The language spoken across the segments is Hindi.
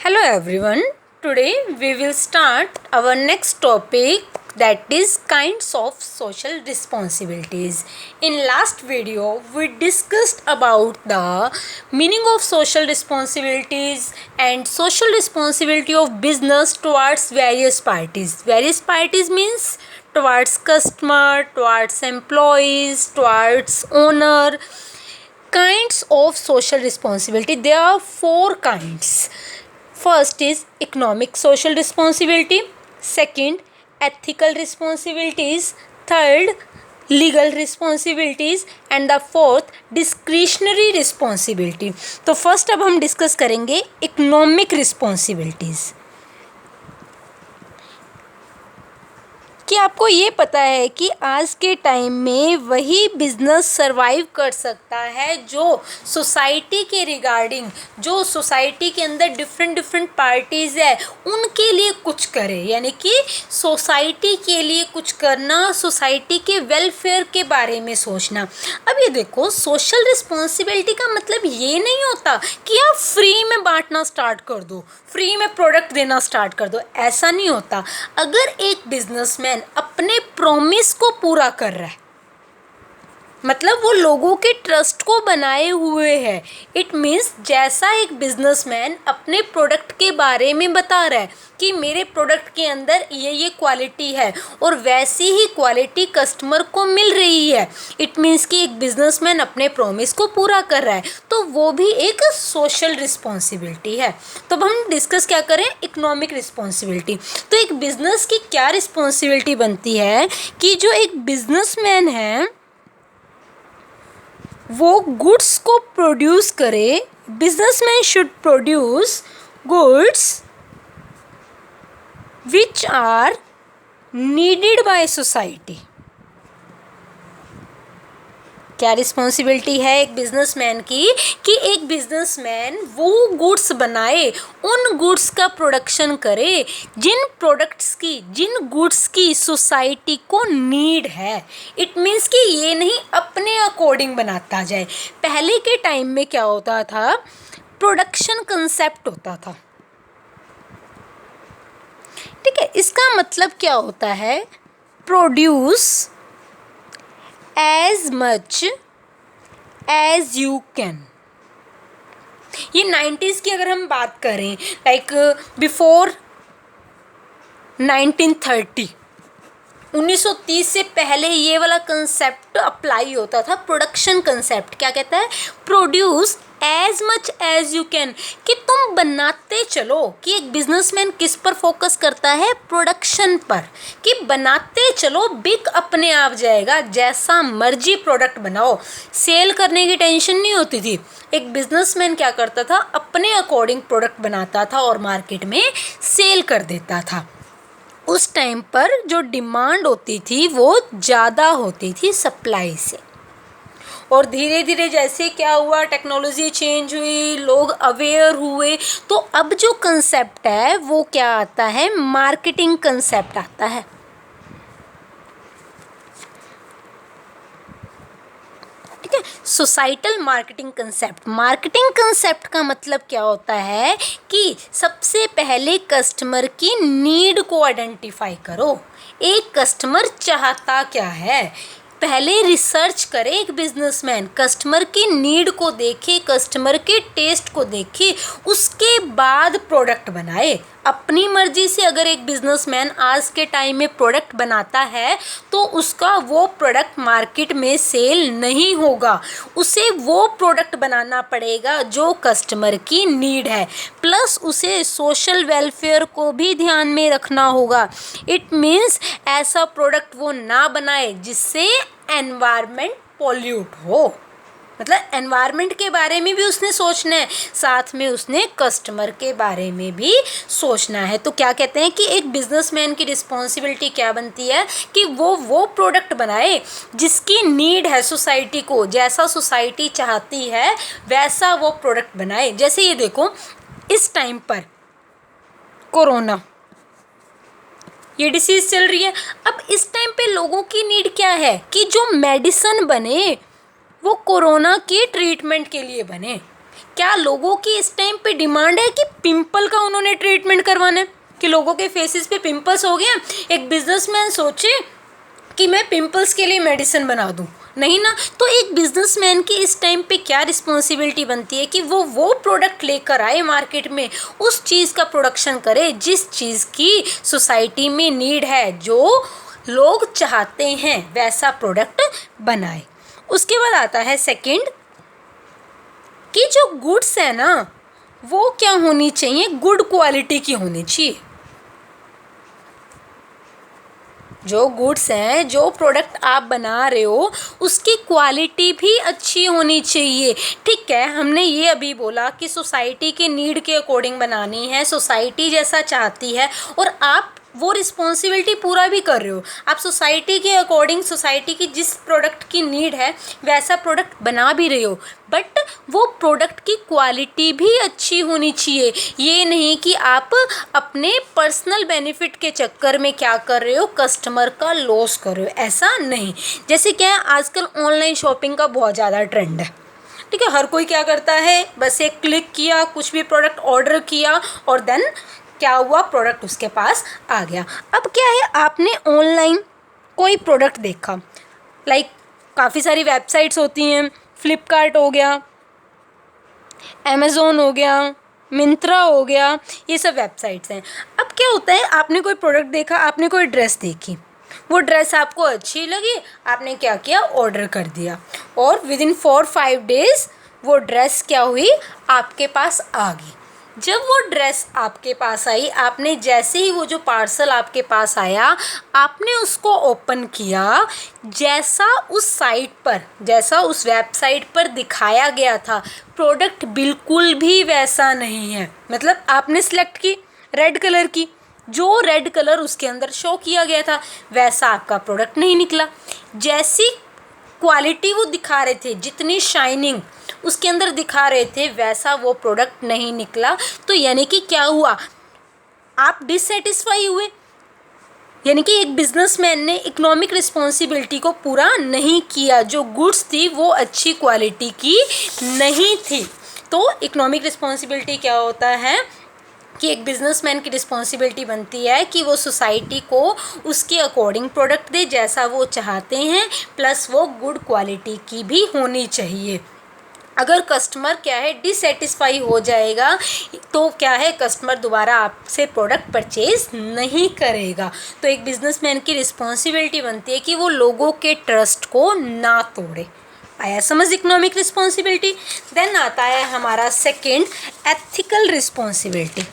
Hello everyone. Today we will start our next topic, that is kinds of social responsibilities. In last video we discussed about the meaning of social responsibilities and social responsibility of business towards various parties. Various parties means towards customer, towards employees, towards owner. Kinds of social responsibility, there are four kinds. First is economic social responsibility, second ethical responsibilities, third legal responsibilities and the fourth discretionary responsibility. तो फर्स्ट अब हम डिस्कस करेंगे इकोनॉमिक रिस्पॉन्सिबिलिटीज़। कि आपको ये पता है कि आज के टाइम में वही बिजनेस सरवाइव कर सकता है जो सोसाइटी के रिगार्डिंग, जो सोसाइटी के अंदर डिफरेंट पार्टीज़ है उनके लिए कुछ करे, यानी कि सोसाइटी के लिए कुछ करना, सोसाइटी के वेलफेयर के बारे में सोचना। अब ये देखो, सोशल रिस्पॉन्सिबिलिटी का मतलब ये नहीं होता कि आप फ्री में बांटना स्टार्ट कर दो, फ्री में प्रोडक्ट देना स्टार्ट कर दो, ऐसा नहीं होता। अगर एक बिजनेसमैन अपने प्रॉमिस को पूरा कर रहा है, मतलब वो लोगों के ट्रस्ट को बनाए हुए है, इट मीन्स जैसा एक बिजनेसमैन अपने प्रोडक्ट के बारे में बता रहा है कि मेरे प्रोडक्ट के अंदर ये क्वालिटी है और वैसी ही क्वालिटी कस्टमर को मिल रही है, इट मीन्स कि एक बिजनेसमैन अपने प्रॉमिस को पूरा कर रहा है, तो वो भी एक सोशल रिस्पॉन्सिबिलिटी है। तो अब हम डिस्कस क्या करें, इकोनॉमिक रिस्पॉन्सिबिलिटी। तो एक बिजनेस की क्या रिस्पॉन्सिबिलिटी बनती है कि जो एक बिजनेसमैन है वो गुड्स को प्रोड्यूस करे। Businessman should produce goods which are needed by society. क्या रिस्पॉन्सिबिलिटी है एक बिजनेसमैन की कि एक बिजनेसमैन वो गुड्स बनाए, उन गुड्स का प्रोडक्शन करे जिन प्रोडक्ट्स की, जिन गुड्स की सोसाइटी को नीड है। इट मीन्स कि ये नहीं अपने अकॉर्डिंग बनाता जाए। पहले के टाइम में क्या होता था, प्रोडक्शन कंसेप्ट होता था, ठीक है। इसका मतलब क्या होता है, produce as much as you can। ये 90s की अगर हम बात करें, लाइक बिफोर 1930, 1930 से पहले ये वाला कंसेप्ट अप्लाई होता था। प्रोडक्शन कंसेप्ट क्या कहता है, produce as much as you can, कि तुम बनाते चलो। कि एक बिजनेसमैन किस पर फोकस करता है, प्रोडक्शन पर, कि बनाते चलो, बिक अपने आप जाएगा, जैसा मर्जी प्रोडक्ट बनाओ, सेल करने की टेंशन नहीं होती थी। एक बिजनेसमैन क्या करता था, अपने अकॉर्डिंग प्रोडक्ट बनाता था और मार्केट में सेल कर देता था। उस टाइम पर जो डिमांड होती थी वो ज़्यादा होती थी सप्लाई से, और धीरे धीरे जैसे क्या हुआ, टेक्नोलॉजी चेंज हुई, लोग अवेयर हुए, तो अब जो कंसेप्ट है वो क्या आता है, मार्केटिंग कंसेप्ट आता है। ठीक है, societal marketing concept. Marketing concept का मतलब क्या होता है कि सबसे पहले कस्टमर की नीड को आइडेंटिफाई करो। एक कस्टमर चाहता क्या है, पहले रिसर्च करे एक बिजनेसमैन, कस्टमर की नीड को देखे, कस्टमर के टेस्ट को देखे, उसके बाद प्रोडक्ट बनाए। अपनी मर्जी से अगर एक बिजनेसमैन आज के टाइम में प्रोडक्ट बनाता है तो उसका वो प्रोडक्ट मार्केट में सेल नहीं होगा। उसे वो प्रोडक्ट बनाना पड़ेगा जो कस्टमर की नीड है, प्लस उसे सोशल वेलफेयर को भी ध्यान में रखना होगा। इट मीन्स ऐसा प्रोडक्ट वो ना बनाए जिससे एनवायरनमेंट पॉल्यूट हो, मतलब एनवायरनमेंट के बारे में भी उसने सोचना है, साथ में उसने कस्टमर के बारे में भी सोचना है। तो क्या कहते हैं कि एक बिजनेसमैन की रिस्पॉन्सिबिलिटी क्या बनती है कि वो प्रोडक्ट बनाए जिसकी नीड है सोसाइटी को, जैसा सोसाइटी चाहती है वैसा वो प्रोडक्ट बनाए। जैसे ये देखो, इस टाइम पर कोरोना, ये डिसीज़ चल रही है। अब इस टाइम पे लोगों की नीड क्या है कि जो मेडिसिन बने वो कोरोना के ट्रीटमेंट के लिए बने, क्या लोगों की इस टाइम पे डिमांड है कि पिंपल का उन्होंने ट्रीटमेंट करवाना है, कि लोगों के फेसेस पे पिंपल्स हो गए, एक बिजनेसमैन सोचे कि मैं पिंपल्स के लिए मेडिसिन बना दूं? नहीं ना। तो एक बिजनेसमैन की इस टाइम पे क्या रिस्पॉन्सिबिलिटी बनती है कि वो प्रोडक्ट लेकर आए मार्केट में, उस चीज़ का प्रोडक्शन करे जिस चीज़ की सोसाइटी में नीड है, जो लोग चाहते हैं वैसा प्रोडक्ट बनाए। उसके बाद आता है सेकंड कि जो गुड्स है ना वो क्या होनी चाहिए, गुड क्वालिटी की होनी चाहिए। जो गुड्स हैं, जो प्रोडक्ट आप बना रहे हो उसकी क्वालिटी भी अच्छी होनी चाहिए। ठीक है, हमने ये अभी बोला कि सोसाइटी के नीड के अकॉर्डिंग बनानी है, सोसाइटी जैसा चाहती है, और आप वो रिस्पॉन्सिबिलिटी पूरा भी कर रहे हो। आप सोसाइटी के अकॉर्डिंग, सोसाइटी की जिस प्रोडक्ट की नीड है वैसा प्रोडक्ट बना भी रहे हो, बट वो प्रोडक्ट की क्वालिटी भी अच्छी होनी चाहिए। ये नहीं कि आप अपने पर्सनल बेनिफिट के चक्कर में क्या कर रहे हो, कस्टमर का लॉस कर रहे हो, ऐसा नहीं। जैसे क्या है, आजकल ऑनलाइन शॉपिंग का बहुत ज़्यादा ट्रेंड है। ठीक है, हर कोई क्या करता है, बस एक क्लिक किया, कुछ भी प्रोडक्ट ऑर्डर किया और देन क्या हुआ, प्रोडक्ट उसके पास आ गया। अब क्या है, आपने ऑनलाइन कोई प्रोडक्ट देखा, लाइक काफ़ी सारी वेबसाइट्स होती हैं, फ्लिपकार्ट हो गया, अमेज़ोन हो गया, मिंत्रा हो गया, ये सब वेबसाइट्स हैं। अब क्या होता है, आपने कोई प्रोडक्ट देखा, आपने कोई ड्रेस देखी, वो ड्रेस आपको अच्छी लगी, आपने क्या किया, ऑर्डर कर दिया, और विदिन 4-5 डेज़ वो ड्रेस क्या हुई, आपके पास आ गई। जब वो ड्रेस आपके पास आई, आपने जैसे ही वो जो पार्सल आपके पास आया, आपने उसको ओपन किया, जैसा उस साइट पर, जैसा उस वेबसाइट पर दिखाया गया था, प्रोडक्ट बिल्कुल भी वैसा नहीं है। मतलब आपने सिलेक्ट की रेड कलर की, जो रेड कलर उसके अंदर शो किया गया था वैसा आपका प्रोडक्ट नहीं निकला। जैसी क्वालिटी वो दिखा रहे थे, जितनी शाइनिंग उसके अंदर दिखा रहे थे, वैसा वो प्रोडक्ट नहीं निकला। तो यानी कि क्या हुआ, आप डिससेटिस्फाई हुए। यानी कि एक बिजनेसमैन ने इकोनॉमिक रिस्पॉन्सिबिलिटी को पूरा नहीं किया, जो गुड्स थी वो अच्छी क्वालिटी की नहीं थी। तो इकोनॉमिक रिस्पॉन्सिबिलिटी क्या होता है कि एक बिजनेसमैन की रिस्पॉन्सिबिलिटी बनती है कि वो सोसाइटी को उसके अकॉर्डिंग प्रोडक्ट दे जैसा वो चाहते हैं, प्लस वो गुड क्वालिटी की भी होनी चाहिए। अगर कस्टमर क्या है, डिससेटिस्फाई हो जाएगा, तो क्या है, कस्टमर दोबारा आपसे प्रोडक्ट परचेज नहीं करेगा। तो एक बिजनेसमैन की रिस्पॉन्सिबिलिटी बनती है कि वो लोगों के ट्रस्ट को ना तोड़े। आया समझ इकोनॉमिक रिस्पॉन्सिबिलिटी। देन आता है हमारा second, ethical responsibility.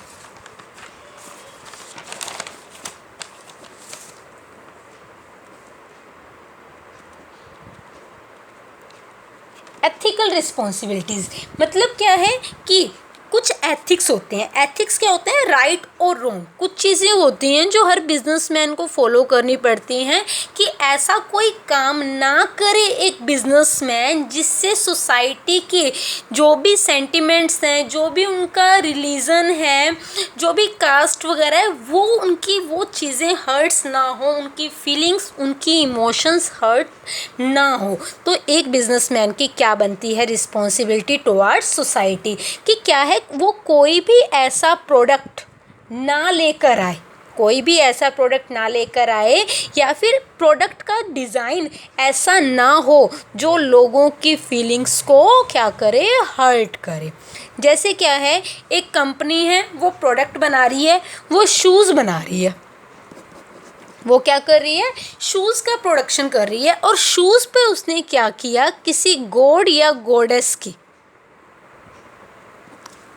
Ethical responsibilities मतलब क्या है कि कुछ एथिक्स होते हैं। एथिक्स क्या होते हैं, राइट और रॉन्ग। कुछ चीज़ें होती हैं जो हर बिजनेसमैन को फॉलो करनी पड़ती हैं कि ऐसा कोई काम ना करे एक बिजनेसमैन जिससे सोसाइटी के जो भी सेंटिमेंट्स हैं, जो भी उनका रिलीजन है, जो भी कास्ट वगैरह है, वो उनकी वो चीज़ें हर्ट्स ना हो, उनकी फीलिंग्स, उनकी इमोशंस हर्ट ना हो। तो एक बिजनेसमैन की क्या बनती है रिस्पॉन्सिबिलिटी टुवार्ड्स सोसाइटी कि क्या है, वो कोई भी ऐसा प्रोडक्ट ना लेकर आए, कोई भी ऐसा प्रोडक्ट ना लेकर आए, या फिर प्रोडक्ट का डिज़ाइन ऐसा ना हो जो लोगों की फीलिंग्स को क्या करे, हर्ट करे। जैसे क्या है, एक कंपनी है, वो प्रोडक्ट बना रही है, वो शूज़ बना रही है, वो क्या कर रही है, शूज़ का प्रोडक्शन कर रही है, और शूज़ पे उसने क्या किया, किसी गॉड या गॉडेस की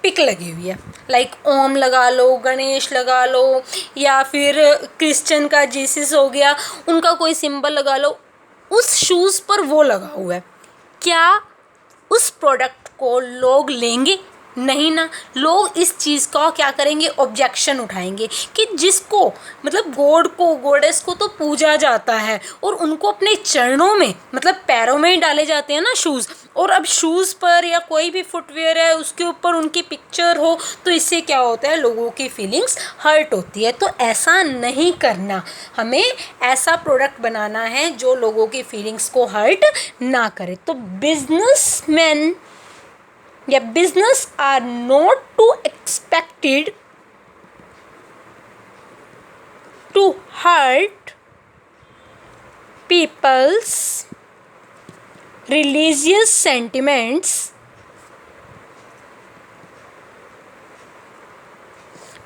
पिक लगी हुई है, लाइक ओम लगा लो, गणेश लगा लो, या फिर क्रिश्चियन का जीसस हो गया, उनका कोई सिंबल लगा लो, उस शूज़ पर वो लगा हुआ है। क्या उस प्रोडक्ट को लोग लेंगे? नहीं ना। लोग इस चीज़ का क्या करेंगे, ऑब्जेक्शन उठाएंगे कि जिसको मतलब गॉड को, गॉडेस को तो पूजा जाता है, और उनको अपने चरणों में मतलब पैरों में ही डाले जाते हैं ना शूज़, और अब शूज़ पर या कोई भी फुटवेयर है उसके ऊपर उनकी पिक्चर हो, तो इससे क्या होता है, लोगों की फीलिंग्स हर्ट होती है। तो ऐसा नहीं करना, हमें ऐसा प्रोडक्ट बनाना है जो लोगों की फीलिंग्स को हर्ट ना करे। तो बिजनेसमैन या business are not to expected to hurt peoples religious sentiments.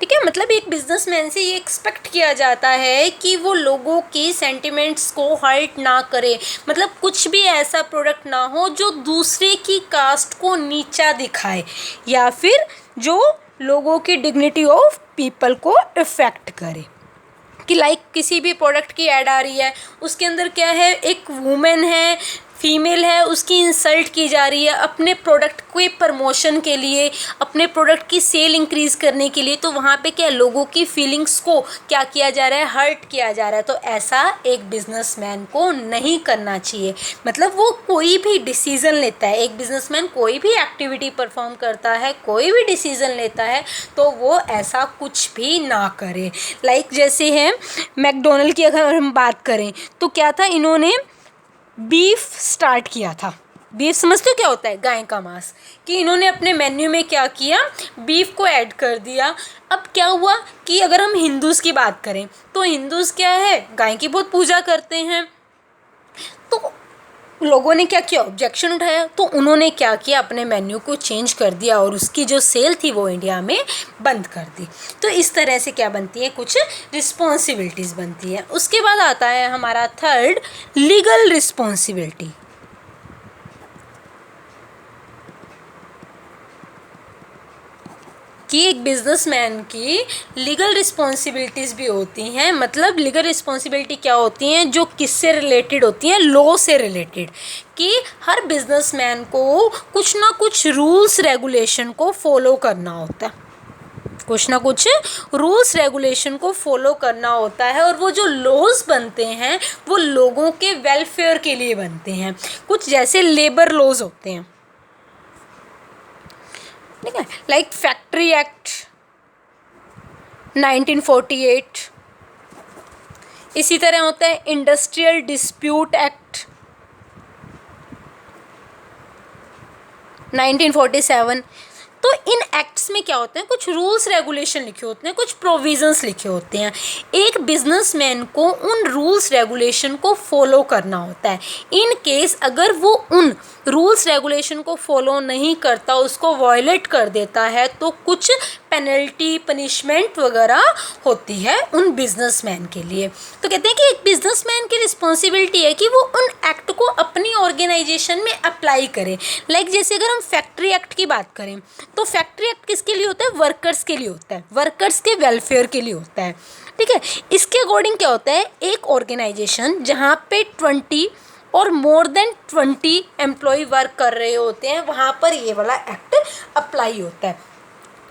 ठीक है, मतलब एक बिजनेसमैन से ये एक्सपेक्ट किया जाता है कि वो लोगों के सेंटिमेंट्स को हर्ट ना करे, मतलब कुछ भी ऐसा प्रोडक्ट ना हो जो दूसरे की कास्ट को नीचा दिखाए या फिर जो लोगों की डिग्निटी ऑफ पीपल को इफ़ेक्ट करे। कि लाइक किसी भी प्रोडक्ट की ऐड आ रही है, उसके अंदर क्या है, एक वुमेन है, फीमेल है, उसकी इंसल्ट की जा रही है अपने प्रोडक्ट के प्रमोशन के लिए, अपने प्रोडक्ट की सेल इंक्रीज़ करने के लिए, तो वहाँ पे क्या लोगों की फीलिंग्स को क्या किया जा रहा है, हर्ट किया जा रहा है। तो ऐसा एक बिजनेसमैन को नहीं करना चाहिए। मतलब वो कोई भी डिसीज़न लेता है, एक बिजनेसमैन कोई भी एक्टिविटी परफॉर्म करता है, कोई भी डिसीज़न लेता है, तो वो ऐसा कुछ भी ना करे। लाइक जैसे है मैकडोनल्ड की अगर हम बात करें तो क्या था, इन्होंने बीफ स्टार्ट किया था। बीफ समझते हो क्या होता है, गाय का मांस, कि इन्होंने अपने मेन्यू में क्या किया, बीफ को ऐड कर दिया। अब क्या हुआ कि अगर हम हिंदूज़ की बात करें तो हिंदूज़ क्या है, गाय की बहुत पूजा करते हैं। तो लोगों ने क्या किया, ऑब्जेक्शन उठाया, तो उन्होंने क्या किया, अपने मेन्यू को चेंज कर दिया और उसकी जो सेल थी वो इंडिया में बंद कर दी। तो इस तरह से क्या बनती है, कुछ रिस्पॉन्सिबिलिटीज़ बनती है। उसके बाद आता है हमारा थर्ड, लीगल रिस्पॉन्सिबिलिटी। कि एक बिजनेसमैन की लीगल रिस्पॉन्सिबिलिटीज़ भी होती हैं। मतलब लीगल रिस्पॉन्सिबिलिटी क्या होती हैं, जो किससे रिलेटेड होती हैं, लॉ से रिलेटेड। कि हर बिजनेसमैन को कुछ ना कुछ रूल्स रेगुलेशन को फॉलो करना होता है, कुछ ना कुछ रूल्स रेगुलेशन को फॉलो करना होता है। और वो जो लॉज बनते हैं वो लोगों के वेलफेयर के लिए बनते हैं। कुछ जैसे लेबर लॉज होते हैं, ठीक है, लाइक फैक्ट्री एक्ट 1948। इसी तरह होता है इंडस्ट्रियल डिस्प्यूट एक्ट 1947। तो इन एक्ट्स में क्या होते हैं, कुछ रूल्स रेगुलेशन लिखे होते हैं, कुछ प्रोविजंस लिखे होते हैं। एक बिजनेसमैन को उन रूल्स रेगुलेशन को फॉलो करना होता है। इन केस अगर वो उन रूल्स रेगुलेशन को फॉलो नहीं करता, उसको वायलेट कर देता है, तो कुछ पेनल्टी पनिशमेंट वगैरह होती है उन बिजनेसमैन के लिए। तो कहते हैं कि एक बिजनेसमैन की रिस्पॉन्सिबिलिटी है कि वो उन एक्ट को अपनी ऑर्गेनाइजेशन में अप्लाई करे। लाइक जैसे अगर हम फैक्ट्री एक्ट की बात करें तो फैक्ट्री एक्ट किसके लिए होता है, वर्कर्स के लिए होता है, वर्कर्स के वेलफेयर के लिए होता है। ठीक है, इसके अकॉर्डिंग क्या होता है, एक ऑर्गेनाइजेशन जहाँ पे 20 और मोर देन 20 एम्प्लॉय वर्क कर रहे होते हैं, वहाँ पर ये वाला एक्ट अप्लाई होता है।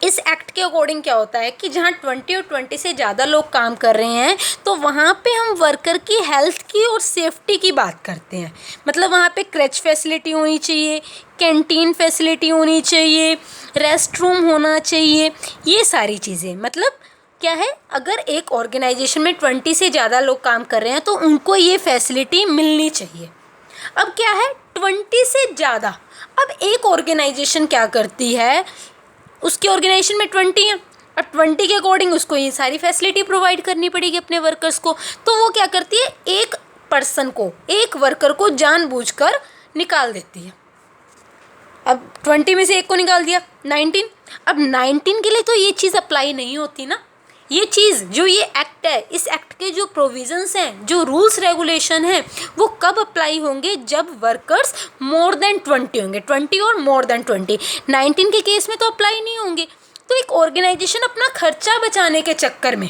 इस एक्ट के अकॉर्डिंग क्या होता है कि जहाँ 20 और 20 से ज़्यादा लोग काम कर रहे हैं तो वहाँ पे हम वर्कर की हेल्थ की और सेफ्टी की बात करते हैं। मतलब वहाँ पे क्रैच फैसिलिटी होनी चाहिए, कैंटीन फैसिलिटी होनी चाहिए, रेस्ट रूम होना चाहिए, ये सारी चीज़ें। मतलब क्या है, अगर एक ऑर्गेनाइजेशन में 20 से ज़्यादा लोग काम कर रहे हैं तो उनको ये फैसिलिटी मिलनी चाहिए। अब क्या है, 20 से ज़्यादा, अब एक ऑर्गेनाइजेशन क्या करती है, उसके ऑर्गेनाइजेशन में 20 है और 20 के अकॉर्डिंग उसको ये सारी फैसिलिटी प्रोवाइड करनी पड़ेगी अपने वर्कर्स को। तो वो क्या करती है, एक पर्सन को, एक वर्कर को जानबूझकर निकाल देती है। अब 20 में से एक को निकाल दिया, 19। अब 19 के लिए तो ये चीज़ अप्लाई नहीं होती ना। ये चीज़ जो ये एक्ट है, इस एक्ट के जो प्रोविजंस हैं, जो रूल्स रेगुलेशन हैं, वो कब अप्लाई होंगे, जब वर्कर्स मोर देन 20 होंगे, 20 और मोर देन 20। 19 के केस में तो अप्लाई नहीं होंगे। तो एक ऑर्गेनाइजेशन अपना खर्चा बचाने के चक्कर में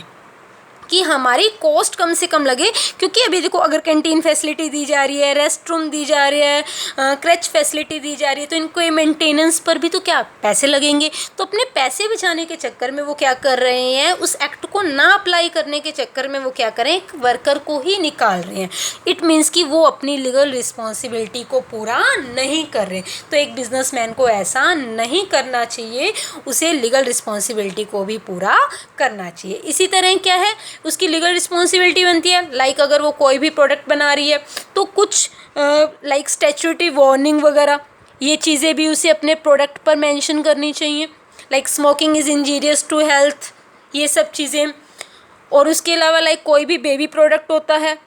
कि हमारी कॉस्ट कम से कम लगे, क्योंकि अभी देखो अगर कैंटीन फैसिलिटी दी जा रही है, रेस्ट रूम दी जा रही है, क्रच फैसिलिटी दी जा रही है, तो इनको ये मेंटेनेंस पर भी तो क्या पैसे लगेंगे। तो अपने पैसे बचाने के चक्कर में वो क्या कर रहे हैं, उस एक्ट को ना अप्लाई करने के चक्कर में वो क्या करें, एक वर्कर को ही निकाल रहे हैं। इट मीन्स कि वो अपनी लीगल रिस्पॉन्सिबिलिटी को पूरा नहीं कर रहे। तो एक बिजनेसमैन को ऐसा नहीं करना चाहिए, उसे लीगल रिस्पॉन्सिबिलिटी को भी पूरा करना चाहिए। इसी तरह क्या है, उसकी लीगल रिस्पॉन्सिबिलिटी बनती है, लाइक अगर वो कोई भी प्रोडक्ट बना रही है तो कुछ लाइक स्टैट्यूटरी वार्निंग वगैरह, ये चीज़ें भी उसे अपने प्रोडक्ट पर मेंशन करनी चाहिए, like smoking is injurious to health, ये सब चीज़ें। और उसके अलावा लाइक कोई भी बेबी प्रोडक्ट होता है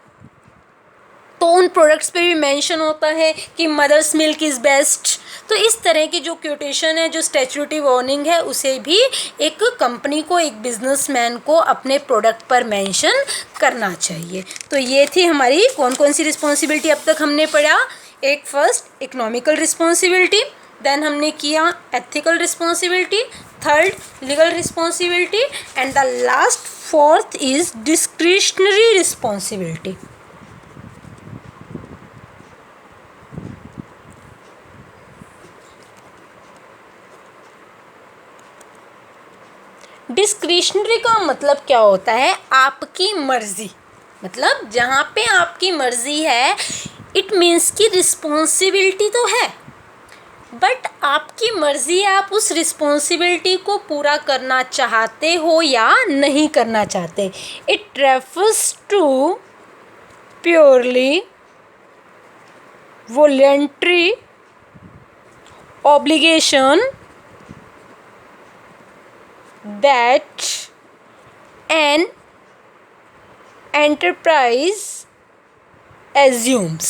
तो उन प्रोडक्ट्स पे भी मेंशन होता है कि मदर्स मिल्क इज़ बेस्ट। तो इस तरह की जो क्योटेशन है, जो स्टैट्यूटरी वार्निंग है, उसे भी एक कंपनी को, एक बिजनेसमैन को अपने प्रोडक्ट पर मेंशन करना चाहिए। तो ये थी हमारी कौन कौन सी रिस्पॉन्सिबिलिटी अब तक हमने पढ़ा। एक फर्स्ट इकोनॉमिकल रिस्पॉन्सिबिलिटी, देन हमने किया ethical responsibility, third legal responsibility, and the last fourth is discretionary responsibility. Discretionary का मतलब क्या होता है? आपकी मर्जी, मतलब जहाँ पे आपकी मर्जी है, इट मीन्स कि रिस्पॉन्सिबिलिटी तो है बट आपकी मर्जी है, आप उस रिस्पॉन्सिबिलिटी को पूरा करना चाहते हो या नहीं करना चाहते। It refers to purely voluntary obligation that an enterprise assumes।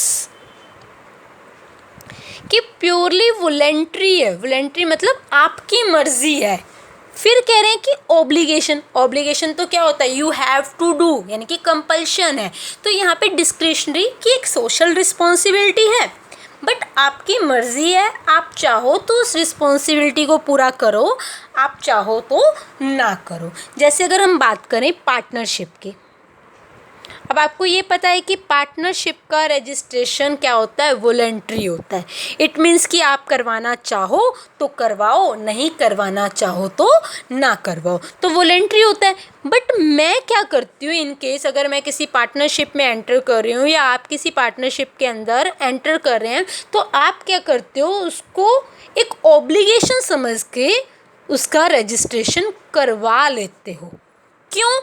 कि प्योरली वॉलंटरी है, वॉलंटरी मतलब आपकी मर्जी है। फिर कह रहे हैं कि ऑब्लिगेशन, ऑब्लिगेशन तो क्या होता है? यू हैव टू डू, यानी कि कंपल्शन है। तो यहाँ पे डिस्क्रिशनरी की एक सोशल रिस्पॉन्सिबिलिटी है बट आपकी मर्जी है, आप चाहो तो उस रिस्पॉन्सिबिलिटी को पूरा करो, आप चाहो तो ना करो। जैसे अगर हम बात करें पार्टनरशिप की, अब आपको ये पता है कि पार्टनरशिप का रजिस्ट्रेशन क्या होता है? वॉलंटरी होता है। इट मीन्स कि आप करवाना चाहो तो करवाओ, नहीं करवाना चाहो तो ना करवाओ, तो वॉलंटरी होता है। बट मैं क्या करती हूँ, इन केस अगर मैं किसी पार्टनरशिप में एंटर कर रही हूँ या आप किसी पार्टनरशिप के अंदर एंटर कर रहे हैं, तो आप क्या करते हो? उसको एक ऑब्लिगेशन समझ के उसका रजिस्ट्रेशन करवा लेते हो। क्यों?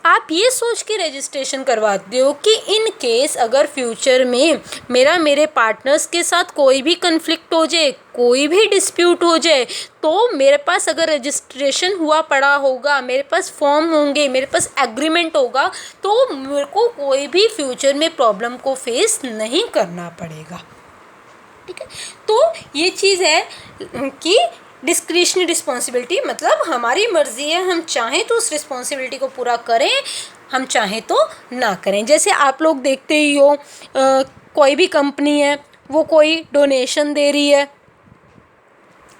आप ये सोच के रजिस्ट्रेशन करवाते हो कि इन केस अगर फ्यूचर में मेरे पार्टनर्स के साथ कोई भी कन्फ्लिक्ट हो जाए, कोई भी डिस्प्यूट हो जाए, तो मेरे पास अगर रजिस्ट्रेशन हुआ पड़ा होगा, मेरे पास फॉर्म होंगे, मेरे पास एग्रीमेंट होगा, तो मेरे को कोई भी फ्यूचर में प्रॉब्लम को फेस नहीं करना पड़ेगा। ठीक है, तो ये चीज़ है कि डिस्क्रिशनरी रिस्पॉन्सिबिलिटी मतलब हमारी मर्जी है, हम चाहें तो उस रिस्पॉन्सिबिलिटी को पूरा करें, हम चाहें तो ना करें। जैसे आप लोग देखते ही हो, कोई भी कंपनी है, वो कोई डोनेशन दे रही है,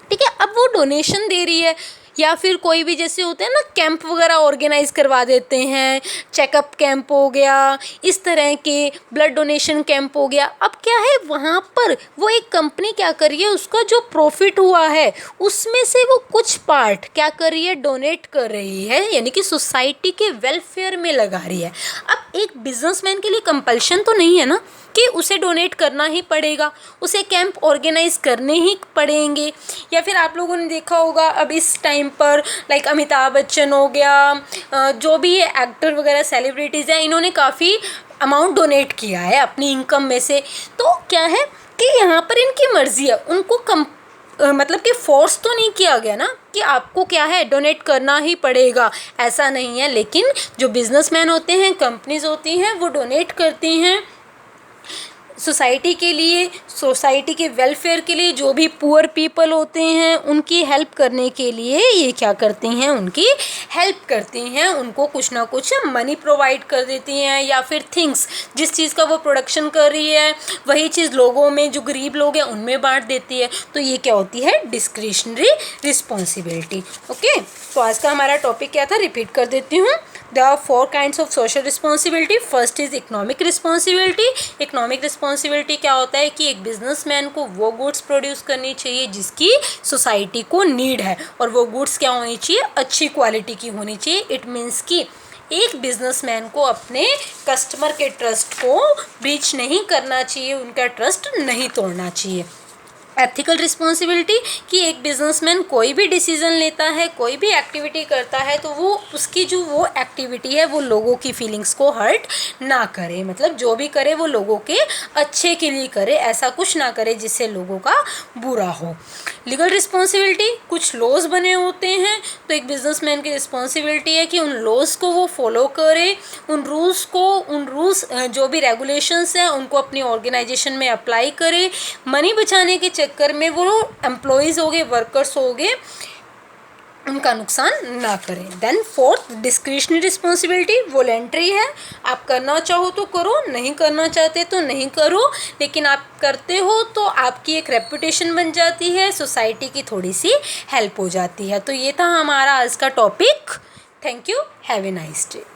ठीक है, अब वो डोनेशन दे रही है या फिर कोई भी जैसे होते हैं ना कैंप वगैरह ऑर्गेनाइज करवा देते हैं, चेकअप कैंप हो गया, इस तरह के ब्लड डोनेशन कैंप हो गया। अब क्या है, वहाँ पर वो एक कंपनी क्या कर रही है, उसका जो प्रॉफिट हुआ है उसमें से वो कुछ पार्ट क्या कर रही है, डोनेट कर रही है, यानी कि सोसाइटी के वेलफेयर में लगा रही है। अब एक बिजनेसमैन के लिए कंपल्शन तो नहीं है ना कि उसे डोनेट करना ही पड़ेगा, उसे कैंप ऑर्गेनाइज करने ही पड़ेंगे। या फिर आप लोगों ने देखा होगा अब इस टाइम पर लाइक अमिताभ बच्चन हो गया, जो भी ये एक्टर वगैरह सेलिब्रिटीज़ हैं, इन्होंने काफ़ी अमाउंट डोनेट किया है अपनी इनकम में से। तो क्या है कि यहाँ पर इनकी मर्जी है, उनको मतलब कि फोर्स तो नहीं किया गया ना कि आपको क्या है डोनेट करना ही पड़ेगा, ऐसा नहीं है। लेकिन जो बिजनेसमैन होते हैं, कंपनीज होती हैं, वो डोनेट करती हैं सोसाइटी के लिए, सोसाइटी के वेलफेयर के लिए। जो भी पुअर पीपल होते हैं उनकी हेल्प करने के लिए ये क्या करती हैं, उनकी हेल्प करती हैं, उनको कुछ ना कुछ मनी प्रोवाइड कर देती हैं, या फिर थिंग्स, जिस चीज़ का वो प्रोडक्शन कर रही है वही चीज़ लोगों में, जो गरीब लोग हैं उनमें बांट देती है। तो ये क्या होती है, डिस्क्रिशनरी रिस्पॉन्सिबिलिटी। ओके, तो आज का हमारा टॉपिक क्या था, रिपीट कर देती हूँ। There are 4 kinds of social responsibility. First is economic responsibility. Economic responsibility क्या होता है कि एक बिजनेसमैन को वो गुड्स प्रोड्यूस करनी चाहिए जिसकी सोसाइटी को नीड है, और वो गुड्स क्या होनी चाहिए, अच्छी क्वालिटी की होनी चाहिए। इट मीन्स कि एक बिजनेसमैन को अपने कस्टमर के ट्रस्ट को ब्रीच नहीं करना चाहिए, उनका ट्रस्ट नहीं तोड़ना चाहिए। एथिकल रिस्पॉन्सिबिलिटी कि एक बिजनेसमैन कोई भी डिसीजन लेता है, कोई भी एक्टिविटी करता है तो वो उसकी जो वो एक्टिविटी है वो लोगों की फीलिंग्स को हर्ट ना करे, मतलब जो भी करे वो लोगों के अच्छे के लिए करे, ऐसा कुछ ना करे जिससे लोगों का बुरा हो। लीगल रिस्पॉन्सिबिलिटी, कुछ लॉज बने होते हैं तो एक बिजनेसमैन की रिस्पॉन्सिबिलिटी है कि उन लॉज को वो फॉलो करे, उन रूल्स जो भी रेगुलेशंस हैं उनको अपनी ऑर्गेनाइजेशन में अप्लाई करे, मनी बचाने के चक्कर में वो एम्प्लॉयज़ हो गए, वर्कर्स हो गए, उनका नुकसान ना करें। Then fourth discretionary responsibility, voluntary है, आप करना चाहो तो करो, नहीं करना चाहते तो नहीं करो, लेकिन आप करते हो तो आपकी एक रेपुटेशन बन जाती है, सोसाइटी की थोड़ी सी हेल्प हो जाती है। तो ये था हमारा आज का topic. Thank you, have a nice day.